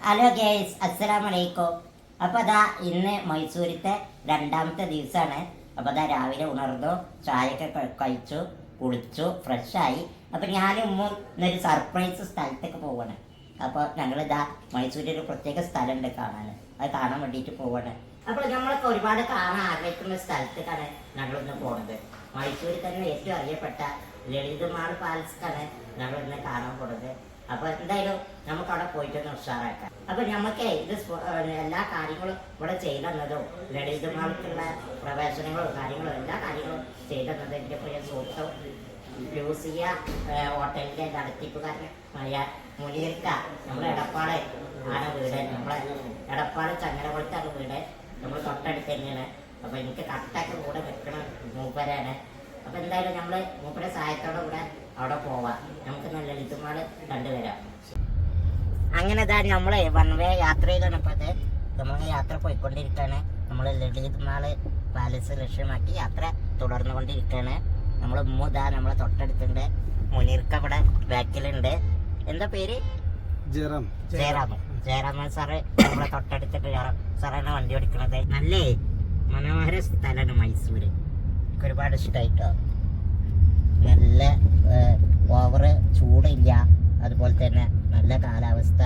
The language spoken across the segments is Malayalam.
ഹലോ ഗേയ്സ്, അസ്സലാമു അലൈക്കും. അപ്പോൾ അതാ ഇന്ന് മൈസൂരിത്തെ രണ്ടാമത്തെ ദിവസമാണ്. അപ്പോൾ അതാ രാവിലെ ഉണർന്നു, ചായയൊക്കെ കഴിച്ചു, കുളിച്ചു, ഫ്രഷായി. അപ്പോൾ ഞാനും ഉമ്മും ഇന്നൊരു സർപ്രൈസ് സ്ഥലത്തേക്ക് പോവാണ്. അപ്പോൾ ഞങ്ങളിതാ മൈസൂരിൽ ഒരു പ്രത്യേക സ്ഥലമുണ്ട് കാണാൻ, അത് കാണാൻ വേണ്ടിയിട്ട് പോവാണ്. അപ്പോൾ നമ്മളൊക്കെ ഒരുപാട് കാണാൻ ആഗ്രഹിക്കുന്ന സ്ഥലത്തേക്കാണ് ഞങ്ങളിന്ന് പോകുന്നത്. മൈസൂരിൽ തന്നെ ഏറ്റവും അറിയപ്പെട്ട ലളിതമാൾ പാലസിലാണ് ഞങ്ങളിന്ന് കാണാൻ പോകുന്നത്. അപ്പോൾ എന്തായാലും നമുക്ക് അവിടെ പോയിട്ടൊന്ന് ഉഷാറാക്കാം. അപ്പോൾ നമുക്ക് ഇത് എല്ലാ കാര്യങ്ങളും ഇവിടെ ചെയ്തെന്നതും ലളിതമാൾക്കുള്ള പ്രവേശനങ്ങളും കാര്യങ്ങളും എല്ലാ കാര്യങ്ങളും ചെയ്തെന്നത് എൻ്റെ പ്രിയ സുഹൃത്തും ലൂസിയ ഹോട്ടലിൻ്റെ നടത്തിപ്പുകാരനായ മുനീർക്ക. നമ്മളെ എടപ്പാള് ആണ് വീട്, നമ്മളെ എടപ്പാള് ചങ്ങരകുളത്താണ് വീട്, നമ്മൾ തൊട്ടടുത്ത് തന്നെയാണ്. അപ്പോൾ എനിക്ക് കട്ടൊക്കെ കൂടെ വെക്കണ മൂപ്പരാണ്. അപ്പോൾ എന്തായാലും നമ്മൾ മൂപ്പരെ സഹായത്തോടെ കൂടെ അവിടെ പോവാം. നമുക്ക് നല്ല ലളിതമാള് കണ്ടുവരാം. അങ്ങനെ ഇതാ നമ്മൾ വൺ വേ യാത്രയിലാണ്. ഇപ്പോൾ അത് നമ്മൾ യാത്ര പോയിക്കൊണ്ടിരിക്കുകയാണ്. നമ്മൾ ലളിതമാള് പാലസ് ലക്ഷ്യമാക്കി യാത്ര തുടർന്നുകൊണ്ടിരിക്കുകയാണ്. നമ്മൾ ഉമ്മുദാ നമ്മളെ തൊട്ടടുത്തുണ്ട്, മുനീർക്ക ഇവിടെ ബാക്കിലുണ്ട്. എന്താ പേര്? ജയറാമൻ സാറ് നമ്മളെ തൊട്ടടുത്തിട്ട്. സാറാണ് വണ്ടി ഓടിക്കുന്നത്. നല്ലേ മനോഹര സ്ഥലമാണ് മൈസൂര്, എനിക്ക് ഒരുപാട് ഇഷ്ടമായിട്ടോ. നല്ല ഓവർ ചൂടില്ല, അതുപോലെ തന്നെ നല്ല കാലാവസ്ഥ,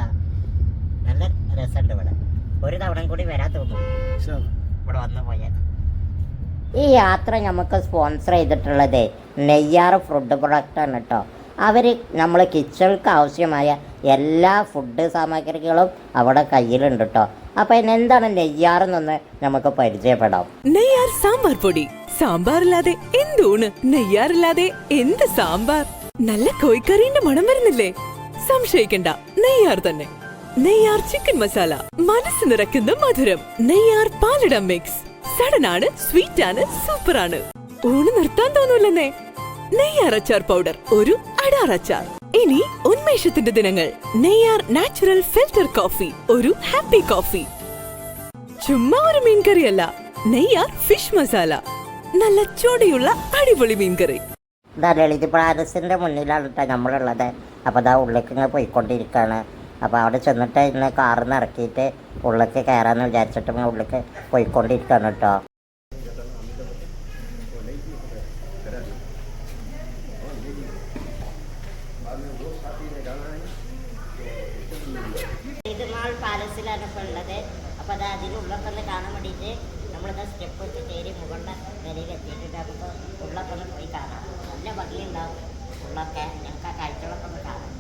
നല്ല രസമുണ്ട് ഇവിടെ. ഒരു തവണ കൂടി വരാൻ തോന്നും ഇവിടെ വന്നു പോയാൽ. ഈ യാത്ര നമുക്ക് സ്പോൺസർ ചെയ്തിട്ടുള്ളത് നെയ്യാർ ഫുഡ് പ്രൊഡക്റ്റാണ് കേട്ടോ. അവർ നമ്മൾ കിച്ചണിക്ക് ആവശ്യമായ എല്ലാ ഫുഡ് സാമഗ്രികളും അവിടെ കയ്യിലുണ്ട് കേട്ടോ. അപ്പൊ എന്താണ് നെയ്യാറെന്നൊന്ന് നമുക്ക് പരിചയപ്പെടാം. നെയ്യാർ സാമ്പാർ പൊടി. സാമ്പാറില്ലാതെ എന്തൂണ്, നെയ്യാറില്ലാതെ എന്ത് സാമ്പാർ. നല്ല കോഴിക്കറിന്റെ മണം വരുന്നില്ലേ? സംശയിക്കണ്ട, നെയ്യാർ തന്നെ. നെയ്യാർ ചിക്കൻ മസാല, മനസ്സ് നിറയ്ക്കുന്ന മധുരം. നെയ്യാർ പാലട മിക്സ്, സഡനാണ്, സ്വീറ്റ് ആണ്, സൂപ്പറാണ്. ഊണ് നിർത്താൻ തോന്നൂലെന്നേ. നെയ്യാർ അച്ചാർ പൗഡർ, ഒരു അടാർ അച്ചാർ. ഇനി ഉന്മേഷത്തിന്റെ ദിനങ്ങൾ. നെയ്യാർ നാച്ചുറൽ ഫിൽറ്റർ കോഫി, ഒരു ഹാപ്പി കോഫി. ചുമ്മാ ഒരു മീൻകറിയല്ല, നെയ്യാർ ഫിഷ് മസാല, നല്ല ചൂടിയുള്ള അടിപൊളി മീൻകറി. ലളിത പാലസിന്റെ മുന്നിലാണ് കേട്ടോ നമ്മളുള്ളത്. അപ്പോൾ അതാ ഉള്ളിലേക്ക് ഇങ്ങനെ പോയിക്കൊണ്ടിരിക്കുകയാണ്. അപ്പോൾ അവിടെ ചെന്നിട്ട് ഇന്ന് കാറിൽ നിന്ന് ഇറക്കിയിട്ട് ഉള്ളിലേക്ക് കയറാമെന്ന് വിചാരിച്ചിട്ട് ഇങ്ങനെ ഉള്ളിലേക്ക് പോയിക്കൊണ്ടിരിക്കുകയാണ് കേട്ടോ. ലളിതമാൾ പാലസിലാണ് ഇപ്പോൾ ഉള്ളത്. അപ്പോൾ അത് അതിനുള്ളൊക്കെ ഒന്ന് കാണാൻ വേണ്ടിയിട്ട് നമ്മളിത് സ്റ്റെപ്പ് വെച്ച് കയറി മുകളിലെ നിലയിൽ എത്തിയിട്ടുണ്ട്. നമുക്ക് ഉള്ളൊക്കെ ഒന്ന് പോയി കാണാം. നല്ല ഭംഗിയുണ്ടാവും ഉള്ളൊക്കെ, ഞങ്ങൾക്ക് ആ കാഴ്ചകളൊക്കെ ഒന്ന് കാണാം.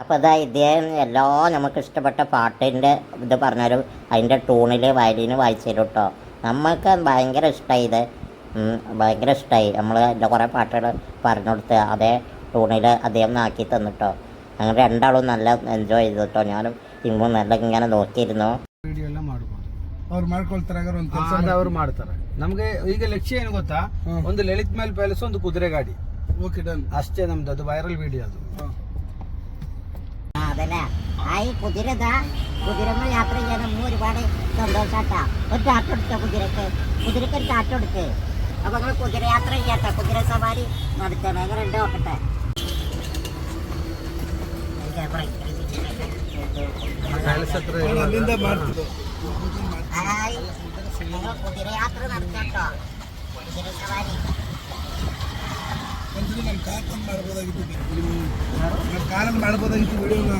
അപ്പോൾ അതാ ഇദ്ദേഹം എല്ലാ നമുക്ക് ഇഷ്ടപ്പെട്ട പാട്ടിൻ്റെ ഇത് പറഞ്ഞാലും അതിൻ്റെ ട്യൂണിൽ വയലിൻ വായിച്ചു തരും കേട്ടോ. നമുക്ക് ഭയങ്കര ഇഷ്ടമായി ഇത്, ഭയങ്കര ഇഷ്ടമായി. നമ്മൾ അതിൻ്റെ കുറേ പാട്ടുകൾ പറഞ്ഞു കൊടുത്ത് അതേ ട്യൂണിൽ അദ്ദേഹം ആക്കി തന്നിട്ടോ. ഞങ്ങൾ രണ്ടാളും നല്ല ಎಂಜಾಯ್ ചെയ്തു കേട്ടോ. ഞാനും ಹಿಂಗೂ നല്ല ಇങ്ങനെ ನೋಡ್ತಿരുന്നു. ವಿಡಿಯೋ ಎಲ್ಲ ಮಾಡ್ಬೋದು, ಅವ್ರು ಮಾಡ್ಕೊಳ್ತಾರೆ. ಅವ್ರು ಮಾಡ್ತಾರೆ. ನಮ್ಗೆ ಈಗ ಲಕ್ಷ್ಯ ಏನು ಗೊತ್ತಾ, ಒಂದು ಲಲಿತ್ ಮಹಲ್ ಪ್ಯಾಲೇಸ್, ಒಂದು ಕುದುರೆ ಗಾಡಿ. ಓಕೆ ಡನ್, ಅಷ್ಟೇ ನಮ್ದು. ಅದು ವೈರಲ್ ವಿಡಿಯೋ ಅದು. അതല്ലേ ആ ഈ കുതിരമ്മ യാത്ര ചെയ്യാൻ നമ്മൾ ഒരുപാട് സന്തോഷാട്ടാ. ഒരു ടാറ്റ എടുക്കുക കുതിരക്ക് ഒരു ടാറ്റ എടുക്ക്. അപ്പൊ നിങ്ങൾ കുതിരയാത്ര ചെയ്യാട്ടോ, കുതിര സവാരി നടത്തണം. അങ്ങനെ ഉണ്ട് നോക്കട്ടെ. കുതിരയാത്ര നടത്താട്ടോ, കുതിര സവാരി. ಕಾರಲ್ಲಿ ಮಾಡಬಹುದಾಗಿತ್ತು ವಿಡಿಯೋನ,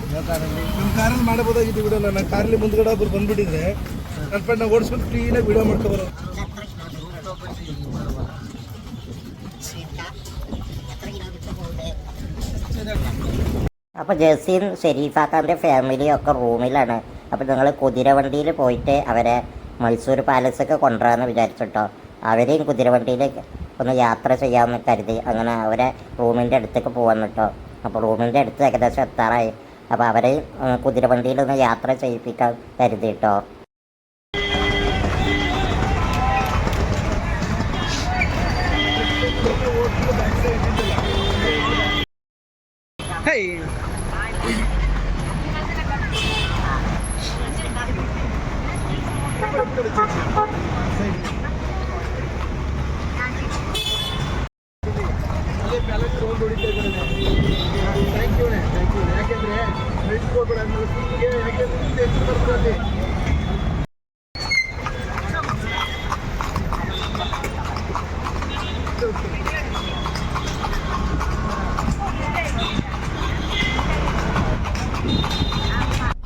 ನಮ್ಮ ಕಾರಲ್ಲಿ ಮಾಡಬಹುದಾಗಿತ್ತು ವಿಡಿಯೋನ. ನಾನು ಕಾರಲ್ಲಿ ಮುಂದ್ಗಡೆ ಒಬ್ರು ಬಂದ್ಬಿಟ್ಟಿದ್ರೆ ಕಲ್ಪಣ್ಣ ಓಡಿಸ್ಬಿಟ್ಟು ಕ್ಲೀನಾಗಿ ವಿಡಿಯೋ ಮಾಡ್ಕೊಬರೋ. അപ്പോൾ ജസീൻ ഷെരീഫാക്കാൻ്റെ ഫാമിലിയൊക്കെ റൂമിലാണ്. അപ്പോൾ ഞങ്ങൾ കുതിരവണ്ടിയിൽ പോയിട്ട് അവരെ മൈസൂർ പാലസൊക്കെ കൊണ്ടുവരാമെന്ന് വിചാരിച്ചിട്ടോ. അവരെയും കുതിരവണ്ടിയിൽ ഒന്ന് യാത്ര ചെയ്യാമെന്ന് കരുതി. അങ്ങനെ അവരെ റൂമിൻ്റെ അടുത്തേക്ക് പോകാൻ കേട്ടോ. അപ്പോൾ റൂമിൻ്റെ അടുത്ത് ഏകദേശം എത്താറായി. അപ്പോൾ അവരെയും കുതിരവണ്ടിയിൽ ഒന്ന് യാത്ര ചെയ്യിപ്പിക്കാൻ കരുതി കേട്ടോ.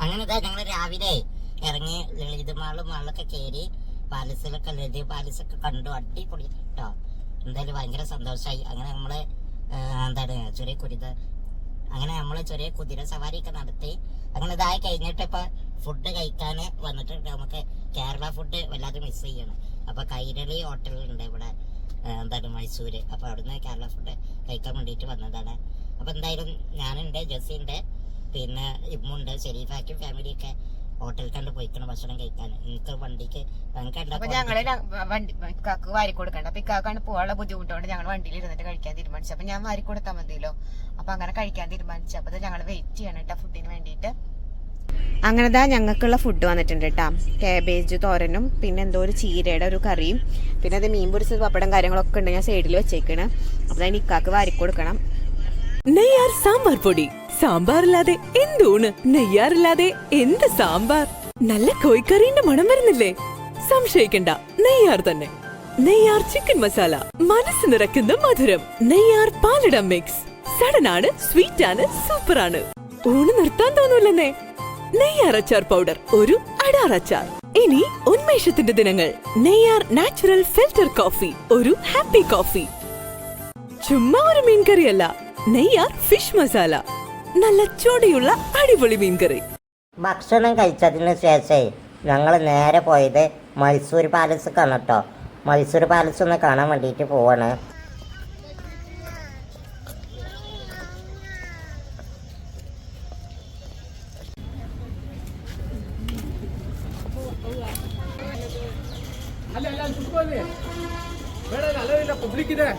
ಯಾಕೆಂದ್ರೆ അങ്ങനത്തെ ഞങ്ങൾ രാവിലെ ഇറങ്ങി ലളിത് മാളിലൊക്കെ കയറി ലളിത് പാലസൊക്കെ കണ്ടു. അടിപൊളി കേട്ടോ. എന്തായാലും ഭയങ്കര സന്തോഷമായി. അങ്ങനെ നമ്മൾ ചെറിയ കുതിര സവാരിയൊക്കെ നടത്തി. അങ്ങനെ ഇതായി കഴിഞ്ഞിട്ട് ഇപ്പൊ ഫുഡ് കഴിക്കാൻ വന്നിട്ടുണ്ട്. നമുക്ക് കേരള ഫുഡ് വല്ലാതെ മിസ് ചെയ്യണം. അപ്പൊ കൈരളി ഹോട്ടലുണ്ട് ഇവിടെ മൈസൂര്. അപ്പൊ അവിടുന്ന് കേരള ഫുഡ് കഴിക്കാൻ വേണ്ടിയിട്ട് വന്നതാണ്. അപ്പൊ എന്തായാലും ഞാനുണ്ട്, ജസ്സിയുണ്ട്, പിന്നെ ഇമ്മുണ്ട്, ഷെരീഫാക്കും ഫാമിലിയൊക്കെ ഹോട്ടലിൽ കണ്ട് പോയിക്കണം ഭക്ഷണം കഴിക്കാൻ. എനിക്ക് വണ്ടിക്ക് ഞങ്ങള് ഇക്കാക്ക് വാരി കൊടുക്കണ്ട. അപ്പൊ ഇക്കാക്കാണ്ട് പോകാനുള്ള ബുദ്ധിമുട്ടുകൊണ്ട് ഞങ്ങൾ വണ്ടിയിൽ ഇരുന്നിട്ട് കഴിക്കാൻ തീരുമാനിച്ചു. അപ്പൊ ഞാൻ വാരി കൊടുത്താൽ മതിയല്ലോ. അപ്പൊ അങ്ങനെ കഴിക്കാൻ തീരുമാനിച്ചു. അപ്പൊ ഞങ്ങൾ വെയിറ്റ് ചെയ്യണം കേട്ടോ ഫുഡിന് വേണ്ടിയിട്ട്. അങ്ങനെതാ ഞങ്ങൾക്കുള്ള ഫുഡ് വന്നിട്ടുണ്ട് കേട്ടോ. കാബേജ് തോരനും പിന്നെ എന്തോ ഒരു ചീരയുടെ ഒരു കറിയും പിന്നെ അത് മീൻ പൊരിച്ചത് പപ്പടം കാര്യങ്ങളൊക്കെ ഉണ്ട്. ഞാൻ സൈഡിൽ വെച്ചേക്കണ്. അപ്പൊ അതിന് ഇക്കാക്ക് വാരി കൊടുക്കണം. നെയ്യാർ സാമ്പാർ പൊടി. സാമ്പാറില്ലാതെ എന്തൂണ്, നെയ്യാറില്ലാതെ എന്ത് സാമ്പാർ. നല്ല കോഴിക്കറിന്റെ മണം വരുന്നില്ലേ? സംശയിക്കണ്ട, നെയ്യാർ തന്നെ. നെയ്യാർ ചിക്കൻ മസാല, മനസ്സ് നിറയ്ക്കുന്ന മധുരം. നെയ്യാർ പാലട മിക്സ്. സഡനാണ്, സ്വീറ്റ് ആണ്, സൂപ്പറാണ്. ഊണ് നിർത്താൻ തോന്നൂലെന്നേ. നെയ്യാർ അച്ചാർ പൗഡർ, ഒരു അടാർ അച്ചാർ. ഇനി ഉന്മേഷത്തിന്റെ ദിനങ്ങൾ. നെയ്യാർ നാച്ചുറൽ ഫിൽറ്റർ കോഫി, ഒരു ഹാപ്പി കോഫി. ചുമ്മാ ഒരു മീൻകറിയല്ല, നെയ്യാർ ഫിഷ് മസാല. നല്ല ചൂടിയുള്ള അടിപൊളി മീൻകറി. ഭക്ഷണം കഴിച്ചതിന് ശേഷം ഞങ്ങൾ നേരെ പോയത് മൈസൂർ പാലസ് കേട്ടോ. മൈസൂർ പാലസ് ഒന്ന് കാണാൻ വേണ്ടിയിട്ട് പോവാണ്. ಪಬ್ಲಿಕ್ ಇದೆ.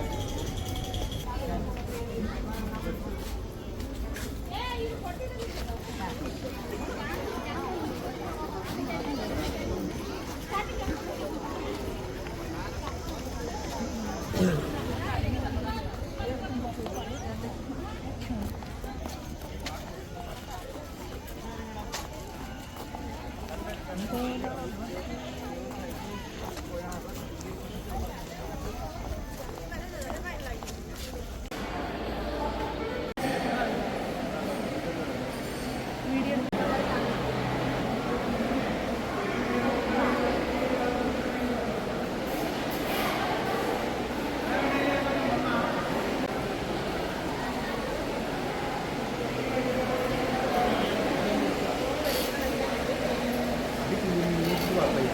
भैया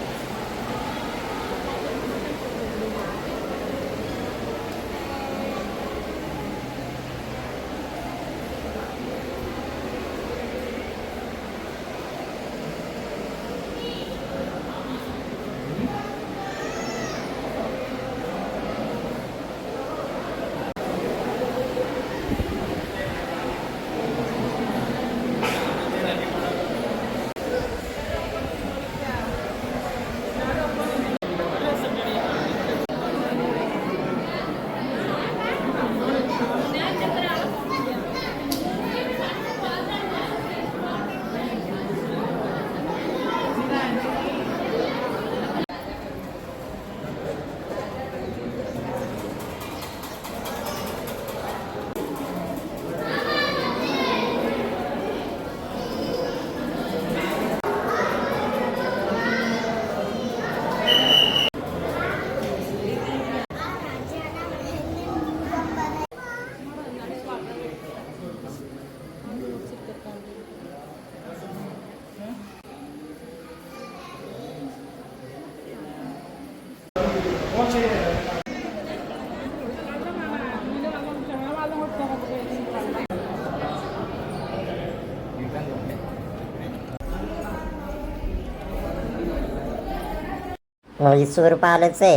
മൈസൂർ പാലസേ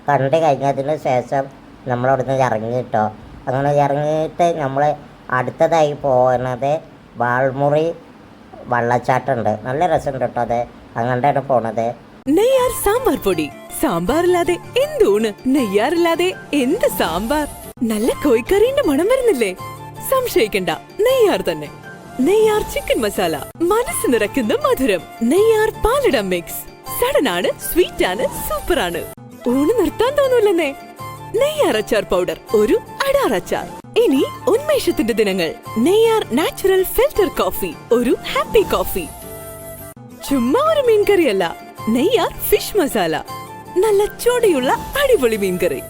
കണ്ട് കഴിഞ്ഞതിന് ശേഷം നമ്മളവിടുന്ന് ഇറങ്ങി കേട്ടോ. അങ്ങനെ ഇറങ്ങിയിട്ട് നമ്മൾ അടുത്തതായി പോകുന്നത് വാൾമുറി വെള്ളച്ചാട്ടമുണ്ട്. നല്ല രസമുണ്ട് കേട്ടോ. അത് അങ്ങോട്ടാണ് പോണത്. നെയ്യാർ സാമ്പാർ പൊടി. സാമ്പാറില്ലാതെ എന്തൂണ്, നെയ്യാറില്ലാതെ എന്ത് സാമ്പാർ. നല്ല കോഴിക്കറിന്റെ മണം വരുന്നില്ലേ? സംശയിക്കണ്ട, നെയ്യാർ തന്നെ. നെയ്യാർ ചിക്കൻ മസാല, മനസ്സ് നിറയ്ക്കുന്ന മധുരം. നെയ്യാർ പാലട മിക്സ്. സഡനാണ്, സ്വീറ്റ് ആണ്, സൂപ്പർ ആണ്. ഊണ് നിർത്താൻ തോന്നൂലെന്നേ. നെയ്യാർ അച്ചാർ പൗഡർ, ഒരു അടാർ അച്ചാർ. ഇനി ഉന്മേഷത്തിന്റെ ദിനങ്ങൾ. നെയ്യാർ നാച്ചുറൽ ഫിൽറ്റർ കോഫി, ഒരു ഹാപ്പി കോഫി. ചുമ്മാ ഒരു മീൻകറിയല്ല, നെയ്യാർ ഫിഷ് മസാല. നല്ല ചൂടിയുള്ള അടിപൊളി മീൻകറി.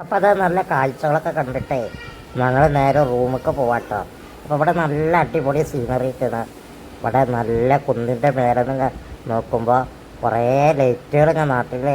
അപ്പോൾ അത് നല്ല കാഴ്ചകളൊക്കെ കണ്ടിട്ടേ ഞങ്ങൾ നേരെ റൂമൊക്കെ പോവാട്ടോ. അപ്പോൾ ഇവിടെ നല്ല അടിപൊളി സീനറി കിട്ടുന്ന, ഇവിടെ നല്ല കുന്നിൻ്റെ മേലെ നിന്ന് നോക്കുമ്പോൾ കുറേ ലൈറ്റുകൾ നാട്ടിൽ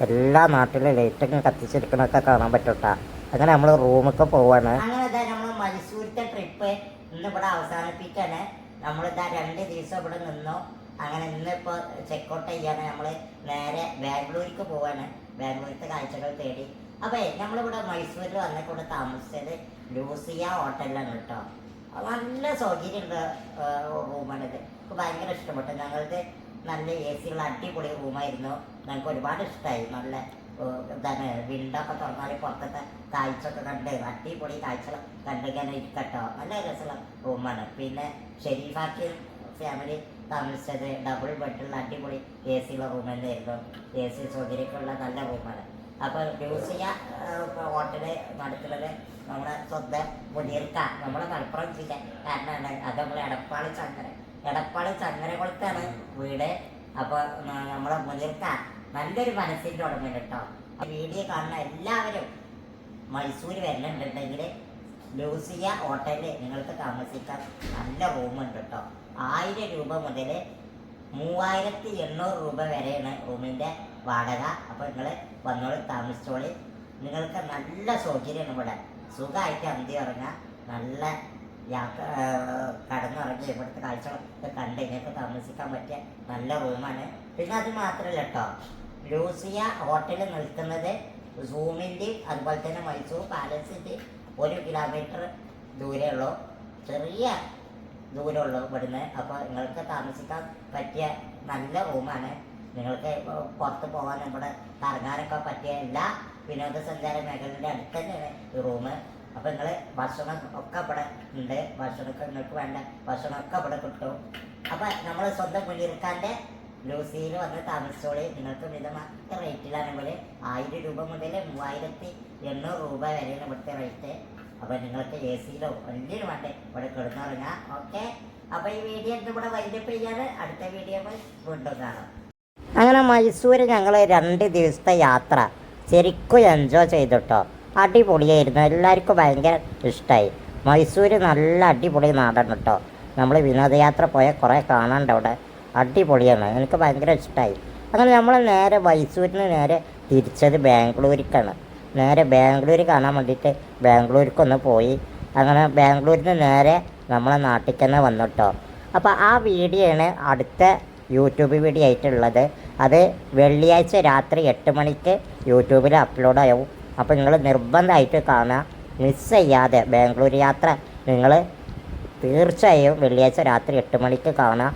എല്ലാ നാട്ടിലും ലൈറ്റൊക്കെ കത്തിച്ചിരിക്കണൊക്കെ കാണാൻ പറ്റൂട്ടാ. അങ്ങനെ നമ്മൾ റൂമൊക്കെ പോവാണ്. അങ്ങനെ നമ്മൾ മൈസൂരിത്തെ ട്രിപ്പ് ഇന്ന് ഇവിടെ അവസാനിപ്പിക്കാണ്. നമ്മളിതാ 2 ദിവസം ഇവിടെ നിന്നു. അങ്ങനെ ഇന്നിപ്പോൾ ചെക്കൗട്ട് ചെയ്യാണ്. നമ്മൾ നേരെ ബാംഗ്ലൂർക്ക് പോവാണ്. ബാംഗ്ലൂരിലത്തെ കാഴ്ചകൾ തേടി. അപ്പോൾ നമ്മളിവിടെ മൈസൂരിൽ വന്നിട്ട് താമസിച്ചത് ലൂസിയ ഹോട്ടലിലാണ് കേട്ടോ. നല്ല സൗകര്യമുണ്ട് റൂമാണിത്. എനിക്ക് ഭയങ്കര ഇഷ്ടപ്പെട്ടു. ഞങ്ങൾക്ക് നല്ല AC ഉള്ള അടിപൊളി റൂമായിരുന്നു. ഞങ്ങൾക്ക് ഒരുപാട് ഇഷ്ടമായി. നല്ല എന്താണ് വിൻഡൊക്കെ തുറന്നാൽ പുറത്തത്തെ കാഴ്ചയൊക്കെ കണ്ട് അടിപൊളി കാഴ്ചകൾ കണ്ടിങ്ങനെ ഇരിക്കട്ടോ. നല്ല രസമുള്ള റൂമാണ്. പിന്നെ ഷെരീഫാക്ക് ഫാമിലി താമസിച്ചത് ഡബിൾ ബെഡുള്ള അടിപൊളി AC ഉള്ള റൂം തന്നെയായിരുന്നു. AC സൗകര്യമൊക്കെയുള്ള നല്ല റൂമാണ്. അപ്പോൾ ലൂസിയ ഹോട്ടല് നടത്തുന്നത് നമ്മുടെ സ്വന്തം മുനീർക്ക, നമ്മളെ മലപ്പുറം ജില്ലക്കാരനാണ്. അത് നമ്മൾ എടപ്പാള് ചങ്ങരകുളത്താണ് വീട്. അപ്പോൾ നമ്മളെ മുനീർക്ക നല്ലൊരു മനസ്സിൻ്റെ ഉടമയാണ് കേട്ടോ. വീഡിയോ കാണുന്ന എല്ലാവരും മൈസൂർ വരുന്നുണ്ടെങ്കിൽ ലൂസിയ ഹോട്ടലിൽ നിങ്ങൾക്ക് താമസിക്കാൻ നല്ല റൂമുണ്ട് കേട്ടോ. 1000 രൂപ മുതൽ 3800 രൂപ വരെയാണ് റൂമിൻ്റെ വാടക. അപ്പോൾ നിങ്ങൾ വന്നോളി, താമസിച്ചോളി. നിങ്ങൾക്ക് നല്ല സൗകര്യമാണ് ഇവിടെ. സുഖമായിട്ട് അന്തി ഇറങ്ങാം. നല്ല യാത്ര കടന്നിറങ്ങി ഇവിടുത്തെ കാഴ്ചകളൊക്കെ കണ്ട് നിങ്ങൾക്ക് താമസിക്കാൻ പറ്റിയ നല്ല റൂമാണ്. പിന്നെ അത് മാത്രമല്ല കേട്ടോ, ലൂസിയ ഹോട്ടലിൽ നിൽക്കുന്നത് സൂമിൻ്റെയും അതുപോലെ തന്നെ മൈസൂർ പാലസിൻ്റെയും 1 കിലോമീറ്റർ ദൂരമുള്ളൂ, ചെറിയ ദൂരമുള്ളൂ ഇവിടുന്ന്. അപ്പോൾ നിങ്ങൾക്ക് താമസിക്കാൻ പറ്റിയ നല്ല റൂമാണ്. നിങ്ങൾക്ക് പുറത്ത് പോകാൻ ഇവിടെ കറങ്ങാനൊക്കെ പറ്റിയ എല്ലാ വിനോദസഞ്ചാര മേഖലയുടെ അടുത്ത് തന്നെയാണ് ഈ റൂം. അപ്പോൾ നിങ്ങൾ ഭക്ഷണം ഒക്കെ ഇവിടെ ഉണ്ട്, ഭക്ഷണമൊക്കെ നിങ്ങൾക്ക് വേണ്ട ഭക്ഷണമൊക്കെ ഇവിടെ കിട്ടും. അപ്പോൾ നമ്മൾ സ്വന്തം കുഞ്ഞിരിക്കാൻ്റെ ലൂസിയിൽ വന്ന് താമസിച്ചോളി. നിങ്ങൾക്ക് മിതമായ റേറ്റിലാണെങ്കിൽ 1000 രൂപ മുതൽ 3800 രൂപ വരെയാണ് ഇവിടുത്തെ റേറ്റ്. അപ്പോൾ നിങ്ങൾക്ക് എ സിയിലോ വലിയൊരു വേണ്ടേ ഇവിടെ കിടന്നുറങ്ങാം. ഓക്കെ, അപ്പോൾ ഈ വീഡിയോ ഇവിടെ വൈൻഡപ്പ് ചെയ്യാണ്. അടുത്ത വീഡിയോ വീണ്ടും കാണാം. അങ്ങനെ മൈസൂർ ഞങ്ങൾ 2 ദിവസത്തെ യാത്ര ശരിക്കും എൻജോയ് ചെയ്തിട്ടോ. അടിപൊളിയായിരുന്നു, എല്ലാവർക്കും ഭയങ്കര ഇഷ്ടമായി. മൈസൂർ നല്ല അടിപൊളി നാടാണ് കേട്ടോ. നമ്മൾ വിനോദയാത്ര പോയാൽ കുറേ കാണാണ്ട് അവിടെ, അടിപൊളിയാണ്, എനിക്ക് ഭയങ്കര ഇഷ്ടമായി. അങ്ങനെ നമ്മൾ നേരെ മൈസൂരിന് നേരെ തിരിച്ചത് ബാംഗ്ലൂരിക്കാണ്. നേരെ ബാംഗ്ലൂർ കാണാൻ വേണ്ടിയിട്ട് ബാംഗ്ലൂരിക്കൊന്ന് പോയി. അങ്ങനെ ബാംഗ്ലൂരിൽ നിന്ന് നേരെ നമ്മളെ നാട്ടിൽ തന്നെ വന്നു കേട്ടോ. അപ്പോൾ ആ വീഡിയോ ആണ് അടുത്ത യൂട്യൂബ് വീഡിയോ ആയിട്ടുള്ളത്. അത് വെള്ളിയാഴ്ച രാത്രി 8 മണിക്ക് യൂട്യൂബിൽ അപ്ലോഡ് ആവും. അപ്പോൾ നിങ്ങൾ നിർബന്ധമായിട്ട് കാണുക, മിസ് ചെയ്യാതെ. ബാംഗ്ലൂർ യാത്ര നിങ്ങൾ തീർച്ചയായും വെള്ളിയാഴ്ച രാത്രി 8 മണിക്ക് കാണുക.